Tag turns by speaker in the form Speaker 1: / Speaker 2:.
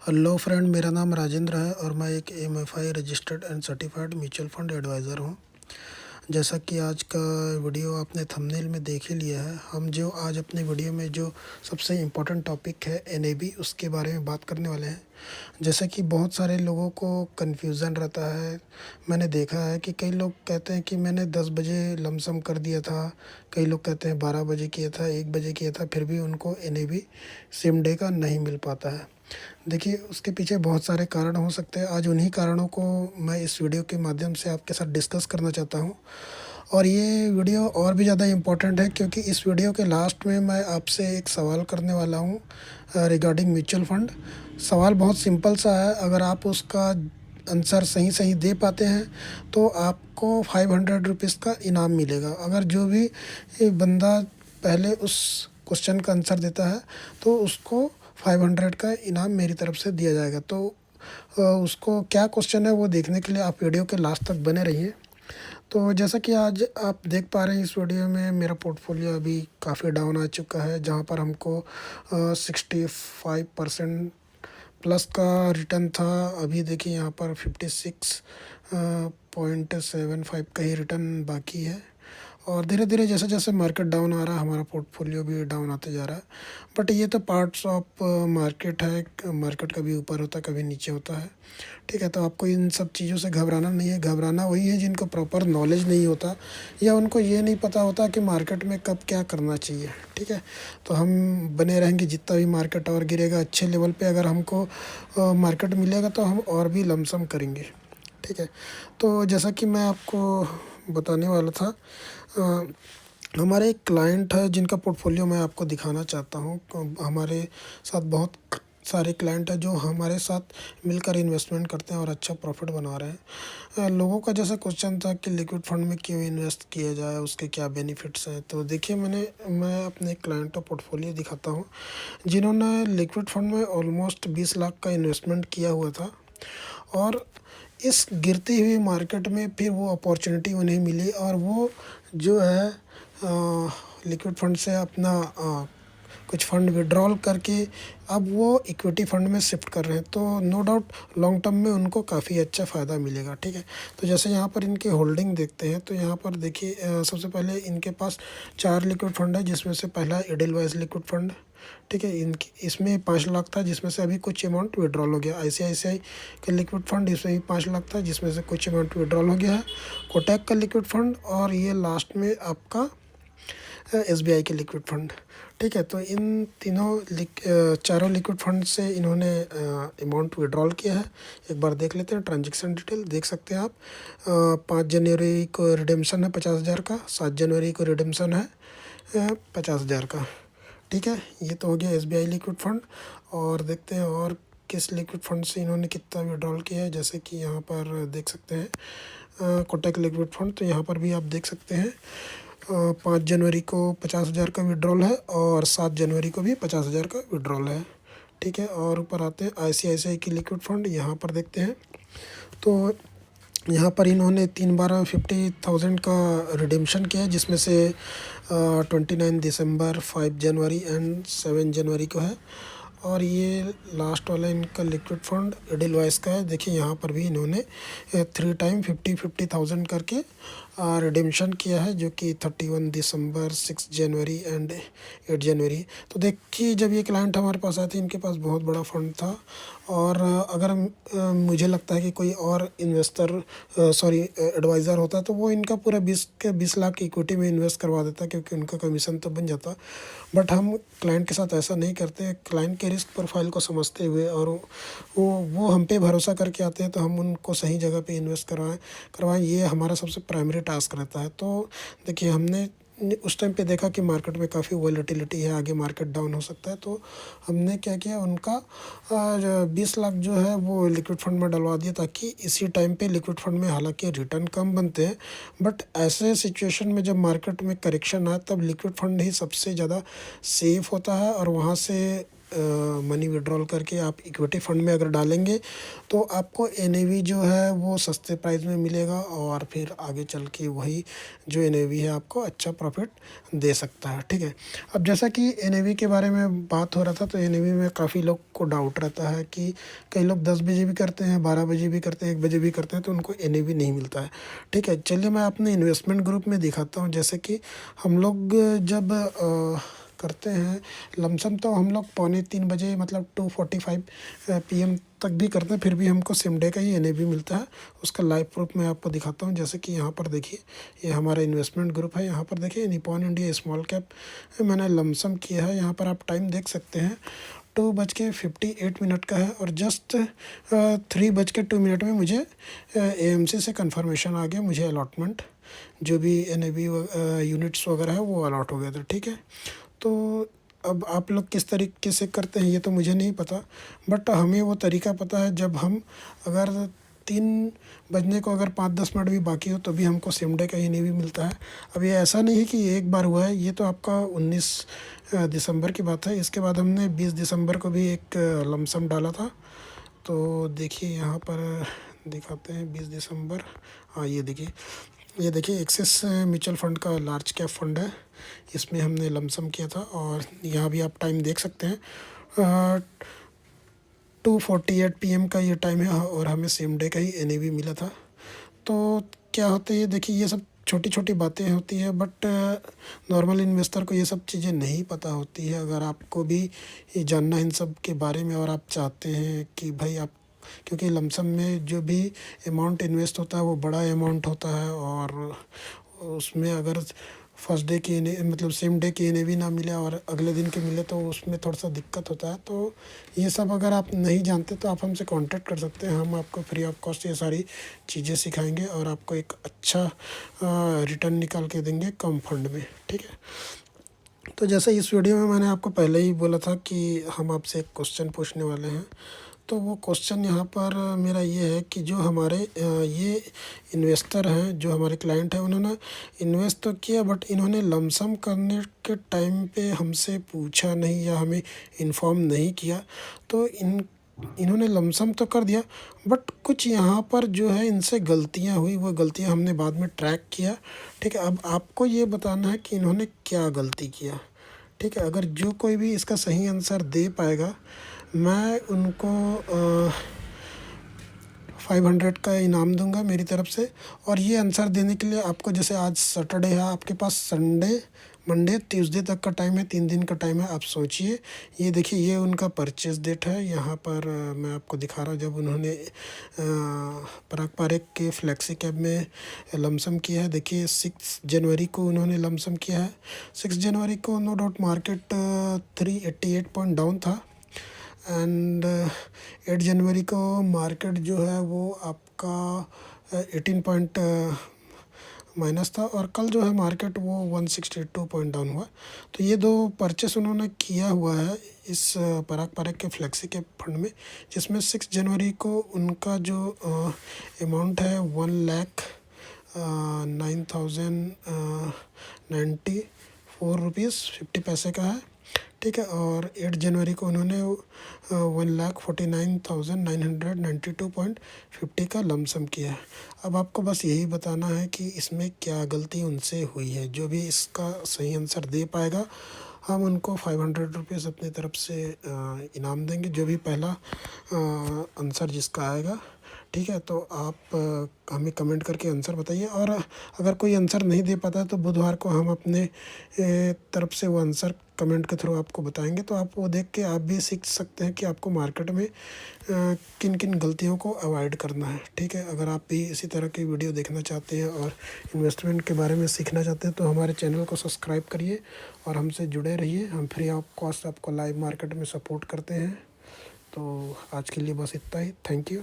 Speaker 1: Hello friend, मेरा नाम राजेंद्र है और मैं एक MFI registered and certified mutual fund advisor हूँ। जैसा कि आज का वीडियो आपने थंबनेल में देख ही लिया है, हम जो आज अपने वीडियो में जो सबसे इम्पोर्टेंट टॉपिक है एनएबी, उसके बारे में बात करने वाले हैं। जैसा कि बहुत सारे लोगों को कन्फ्यूज़न रहता है। मैंने देखा है कि कई लोग कहते हैं कि मैंने 10 बजे लमसम कर दिया था, कई लोग कहते हैं 12 बजे किया था, 1 बजे किया था, फिर भी उनको एनएबी सेम डे का नहीं मिल पाता है। देखिए, उसके पीछे बहुत सारे कारण हो सकते हैं। आज उन्हीं कारणों को मैं इस वीडियो के माध्यम से आपके साथ डिस्कस करना चाहता हूँ। और ये वीडियो और भी ज़्यादा इम्पोर्टेंट है क्योंकि इस वीडियो के लास्ट में मैं आपसे एक सवाल करने वाला हूँ रिगार्डिंग म्यूचुअल फंड। सवाल बहुत सिंपल सा है, अगर आप उसका आंसर सही सही दे पाते हैं तो आपको 500 रुपीज़ का इनाम मिलेगा। अगर जो भी बंदा पहले उस क्वेश्चन का आंसर देता है तो उसको 500 का इनाम मेरी तरफ से दिया जाएगा। तो उसको क्या क्वेश्चन है वो देखने के लिए आप वीडियो के लास्ट तक बने रहिए। तो जैसा कि आज आप देख पा रहे हैं इस वीडियो में मेरा पोर्टफोलियो अभी काफ़ी डाउन आ चुका है, जहाँ पर हमको 65% प्लस का रिटर्न था। अभी देखिए यहाँ पर 56.75 का ही रिटर्न बाकी है। और धीरे धीरे जैसे जैसे मार्केट डाउन आ रहा है हमारा पोर्टफोलियो भी डाउन आते जा रहा है। बट ये तो पार्ट्स ऑफ मार्केट है। मार्केट कभी ऊपर होता है, कभी नीचे होता है। ठीक है, तो आपको इन सब चीज़ों से घबराना नहीं है। घबराना वही है जिनको प्रॉपर नॉलेज नहीं होता या उनको ये नहीं पता होता कि मार्केट में कब क्या करना चाहिए। ठीक है, तो हम बने रहेंगे। जितना भी मार्केट और गिरेगा, अच्छे लेवल पे अगर हमको मार्केट मिलेगा तो हम और भी लमसम करेंगे। ठीक है, तो जैसा कि मैं आपको बताने वाला था, हमारे एक क्लाइंट है जिनका पोर्टफोलियो मैं आपको दिखाना चाहता हूँ। हमारे साथ बहुत सारे क्लाइंट हैं जो हमारे साथ मिलकर इन्वेस्टमेंट करते हैं और अच्छा प्रॉफिट बना रहे हैं। लोगों का जैसा क्वेश्चन था कि लिक्विड फंड में क्यों इन्वेस्ट किया जाए, उसके क्या बेनिफिट्स हैं। तो देखिए, मैं अपने क्लाइंट का पोर्टफोलियो दिखाता हूँ जिन्होंने लिक्विड फंड में ऑलमोस्ट 20 लाख का इन्वेस्टमेंट किया हुआ था। और इस गिरती हुई मार्केट में फिर वो अपॉर्चुनिटी उन्हें मिली और वो जो है लिक्विड फंड से अपना कुछ फंड विड्रॉल करके अब वो इक्विटी फंड में शिफ्ट कर रहे हैं। तो नो डाउट लॉन्ग टर्म में उनको काफ़ी अच्छा फ़ायदा मिलेगा। ठीक है, तो जैसे यहाँ पर इनके होल्डिंग देखते हैं तो यहाँ पर देखिए, सबसे पहले इनके पास 4 लिक्विड फंड है, जिसमें से पहला एडलवाइस लिक्विड फंड। ठीक है, इनकी इसमें 5 लाख था, जिसमें से अभी कुछ अमाउंट विड्रॉल हो गया। ICICI का लिक्विड फंड, इसमें भी 5 लाख था, जिसमें से कुछ अमाउंट विड्रॉल हो गया है। कोटक का लिक्विड फंड और ये लास्ट में आपका SBI के लिक्विड फंड। ठीक है, तो इन चारों लिक्विड फंड से इन्होंने अमाउंट विड्रॉल किया है। एक बार देख लेते हैं, ट्रांजेक्शन डिटेल देख सकते हैं आप। 5 जनवरी को रिडेम्पशन है 50,000 का, 7 जनवरी को रिडेम्पशन है 50,000 का। ठीक है, ये तो हो गया SBI लिक्विड फंड। और देखते हैं और किस लिक्विड फंड से इन्होंने कितना विड्रॉल किया है। जैसे कि यहाँ पर देख सकते हैं कोटक लिक्विड फंड, तो यहाँ पर भी आप देख सकते हैं 5 जनवरी को 50,000 का विड्रॉल है और 7 जनवरी को भी 50,000 का विड्रॉल है। ठीक है, और ऊपर आते हैं ICICI की लिक्विड फंड, यहाँ पर देखते हैं तो यहाँ पर इन्होंने 3 बार 50,000 का रिडेम्पशन किया है, जिसमें से 29 दिसंबर, 5 जनवरी एंड 7 जनवरी को है। और ये लास्ट वाला इनका लिक्विड फंड एडलवाइस का है। देखिए, यहाँ पर भी इन्होंने 3 टाइम 50,000 करके रिडेम्पशन किया है, जो कि 31 दिसंबर, 6 जनवरी एंड 8 जनवरी। तो देखिए, जब ये क्लाइंट हमारे पास आए थे, इनके पास बहुत बड़ा फंड था। और अगर मुझे लगता है कि कोई और इन्वेस्टर एडवाइज़र होता तो वो इनका पूरा 20 लाख इक्विटी में इन्वेस्ट करवा देता, क्योंकि उनका कमीशन तो बन जाता। बट हम क्लाइंट के साथ ऐसा नहीं करते। क्लाइंट के रिस्क प्रोफाइल को समझते हुए और वो हम पे भरोसा करके आते हैं, तो हम उनको सही जगह पे इन्वेस्ट करवाएं, ये हमारा सबसे प्राइमरी टास्क रहता है। तो देखिए, हमने उस टाइम पे देखा कि मार्केट में काफ़ी वॉलेटिलिटी है, आगे मार्केट डाउन हो सकता है। तो हमने क्या किया, उनका 20 लाख जो है वो लिक्विड फंड में डलवा दिया, ताकि इसी टाइम पे लिक्विड फंड में हालांकि रिटर्न कम बनते हैं, बट ऐसे सिचुएशन में जब मार्केट में करेक्शन आए तब लिक्विड फंड ही सबसे ज़्यादा सेफ होता है और वहाँ से मनी विड्रॉल करके आप इक्विटी फंड में अगर डालेंगे तो आपको एनएवी जो है वो सस्ते प्राइस में मिलेगा और फिर आगे चल के वही जो एनएवी है आपको अच्छा प्रॉफिट दे सकता है। ठीक है, अब जैसा कि एनएवी के बारे में बात हो रहा था, तो एनएवी में काफ़ी लोग को डाउट रहता है कि कई लोग 10 बजे भी करते हैं, 12 बजे भी करते हैं, 1 बजे भी करते हैं, तो उनको एनएवी नहीं मिलता है। ठीक है, चलिए मैं अपने इन्वेस्टमेंट ग्रुप में दिखाता हूँ। जैसे कि हम लोग जब करते हैं लमसम, तो हम लोग 2:45 बजे मतलब 2:45 PM तक भी करते हैं, फिर भी हमको सेम डे का ही एनएवी मिलता है। उसका लाइव प्रूफ मैं आपको दिखाता हूँ। जैसे कि यहाँ पर देखिए, ये हमारा इन्वेस्टमेंट ग्रुप है। यहाँ पर देखिए निपॉन इंडिया स्मॉल कैप मैंने लमसम किया है। यहाँ पर आप टाइम देख सकते हैं, 2:58 का है और जस्ट 3:02 में मुझे एएमसी से कंफर्मेशन आ गया, मुझे अलॉटमेंट जो भी एनएवी यूनिट्स वगैरह है वो अलॉट हो गया था। ठीक है, तो अब आप लोग किस तरीके से करते हैं ये तो मुझे नहीं पता, बट हमें वो तरीका पता है। जब हम अगर 3 बजने को अगर 5-10 मिनट भी बाकी हो तो भी हमको सेम डे का ही नहीं भी मिलता है। अब ये ऐसा नहीं है कि ये एक बार हुआ है, ये तो आपका 19 दिसंबर की बात है। इसके बाद हमने 20 दिसंबर को भी एक लमसम डाला था। तो देखिए यहाँ पर दिखाते हैं 20 दिसंबर। हाँ, ये देखिए एक्सिस म्यूचुअल फंड का लार्ज कैप फंड है, इसमें हमने लमसम किया था और यहाँ भी आप टाइम देख सकते हैं। 2:48 PM का ये टाइम है और हमें सेम डे का ही एनएवी मिला था। तो क्या होता है ये देखिए, ये सब छोटी छोटी बातें होती हैं, बट नॉर्मल इन्वेस्टर को ये सब चीज़ें नहीं पता होती है। अगर आपको भी ये जानना है इन सब के बारे में और आप चाहते हैं कि भाई आप, क्योंकि लमसम में जो भी अमाउंट इन्वेस्ट होता है वो बड़ा अमाउंट होता है और उसमें अगर फर्स्ट डे की मतलब सेम डे की एनएवी ना मिले और अगले दिन के मिले तो उसमें थोड़ा सा दिक्कत होता है। तो ये सब अगर आप नहीं जानते तो आप हमसे कांटेक्ट कर सकते हैं, हम आपको फ्री ऑफ कॉस्ट ये सारी चीज़ें सिखाएंगे और आपको एक अच्छा रिटर्न निकाल के देंगे कम फंड में। ठीक है, तो जैसे इस वीडियो में मैंने आपको पहले ही बोला था कि हम आपसे एक क्वेश्चन पूछने वाले हैं। तो वो क्वेश्चन यहाँ पर मेरा ये है कि जो हमारे ये इन्वेस्टर हैं, जो हमारे क्लाइंट हैं, उन्होंने इन्वेस्ट तो किया बट इन्होंने लमसम करने के टाइम पे हमसे पूछा नहीं या हमें इन्फॉर्म नहीं किया। तो इन्होंने लमसम तो कर दिया बट कुछ यहाँ पर जो है इनसे गलतियाँ हुई, वो गलतियाँ हमने बाद में ट्रैक किया। ठीक है, अब आपको ये बताना है कि इन्होंने क्या गलती किया। ठीक है, अगर जो कोई भी इसका सही आंसर दे पाएगा मैं उनको 500 का इनाम दूंगा मेरी तरफ से। और ये आंसर देने के लिए आपको, जैसे आज सैटरडे है, आपके पास संडे, मंडे, ट्यूसडे तक का टाइम है, 3 दिन का टाइम है। आप सोचिए, ये देखिए ये उनका परचेज डेट है। यहाँ पर मैं आपको दिखा रहा हूँ, जब उन्होंने पराग पारेख के फ्लेक्सी कैब में लमसम किया है। देखिए 6 जनवरी को उन्होंने लमसम किया है। 6 जनवरी को no doubt market 388 point down था एंड 8 जनवरी को मार्केट जो है वो आपका 18 पॉइंट माइनस था और कल जो है मार्केट वो 162 पॉइंट डाउन हुआ। तो ये 2 परचेस उन्होंने किया हुआ है इस पराग पारेख के फ्लेक्सी के फंड में, जिसमें 6 जनवरी को उनका जो अमाउंट है 1,09,094 रुपीज़ 50 पैसे का है। ठीक है, और 8 जनवरी को उन्होंने 1,49,992.50 का लमसम किया है। अब आपको बस यही बताना है कि इसमें क्या गलती उनसे हुई है। जो भी इसका सही आंसर दे पाएगा हम उनको 500 रुपीज़ अपनी तरफ से इनाम देंगे, जो भी पहला आंसर जिसका आएगा। ठीक है, तो आप हमें कमेंट करके आंसर बताइए और अगर कोई आंसर नहीं दे पाता है तो बुधवार को हम अपने तरफ से वो आंसर कमेंट के थ्रू आपको बताएंगे। तो आप वो देख के आप भी सीख सकते हैं कि आपको मार्केट में किन किन गलतियों को अवॉइड करना है। ठीक है, अगर आप भी इसी तरह की वीडियो देखना चाहते हैं और इन्वेस्टमेंट के बारे में सीखना चाहते हैं तो हमारे चैनल को सब्सक्राइब करिए और हमसे जुड़े रहिए। हम फ्री ऑफ कॉस्ट आपको लाइव मार्केट में सपोर्ट करते हैं। तो आज के लिए बस इतना ही। Thank you.